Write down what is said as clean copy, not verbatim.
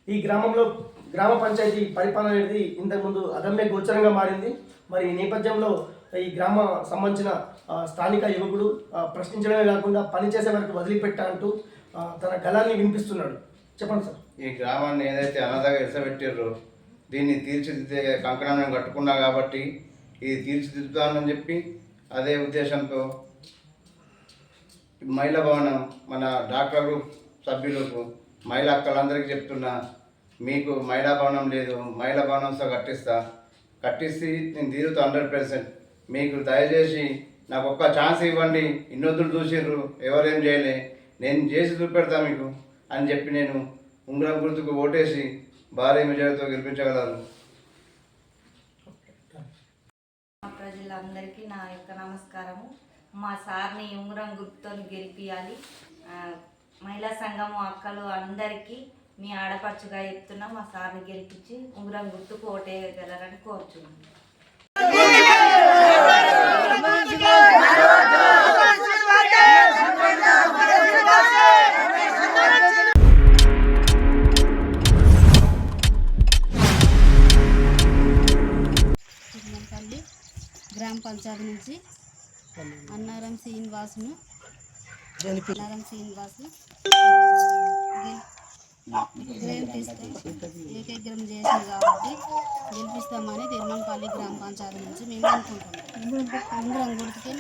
ఈ గ్రామంలో గ్రామ పంచాయతీ పరిపాలన అనేది ఇంతకుముందు అగమ్య గోచరంగా మారింది. మరి ఈ నేపథ్యంలో ఈ గ్రామ సంబంధించిన స్థానిక యువకుడు ప్రశ్నించడమే కాకుండా పనిచేసే వరకు వదిలిపెట్టా అంటూ తన గళాన్ని వినిపిస్తున్నాడు. చెప్పండి సార్. ఈ గ్రామాన్ని ఏదైతే అన్నదాగా ఎసబెట్టారో దీన్ని తీర్చిదిద్దే కంకణం నేను కట్టుకున్నా కాబట్టి ఇది తీర్చిదిద్దుతానని చెప్పి అదే ఉద్దేశంతో మహిళా భవనం మన డాక్టర్ గ్రూప్ సభ్యులకు మహిళా అక్కలందరికీ చెప్తున్నా, మీకు మహిళా భవనం లేదు, మహిళా భవనంతో కట్టిస్తే నేను తీరుతా 100%. మీకు దయచేసి నాకు ఒక్క ఛాన్స్ ఇవ్వండి, ఇన్నొద్దులు చూసిర్రు, ఎవరేం చేయలే, నేను చేసి చూపెడతా మీకు అని చెప్పి నేను ఉంగరం గుర్తుకు ఓటేసి భారీ మెజారిటీతో గెలిపించగలరు. ప్రజలందరికీ నా యొక్క నమస్కారము. మా సార్ని ఉంగరం గుర్తుతో గెలిపియాలి. మహిళా సంఘము అక్కలు అందరికీ మీ ఆడపడుచుగా చెప్తున్నాం, మా సార్ని గెలిపించి ఉంగరం గుర్తుకు ఓటేయగలరని కోరుచున్నాను. గ్రామ పంచాయతీ నుంచి అన్నారం శ్రీనివాసును ఏకగ్రం చేసింది కాబట్టి గెలిపిస్తామని తిరుమలపల్లి గ్రామ పంచాయతీ నుంచి మేము అనుకుంటున్నాం. ఉంగరం గుర్తుకే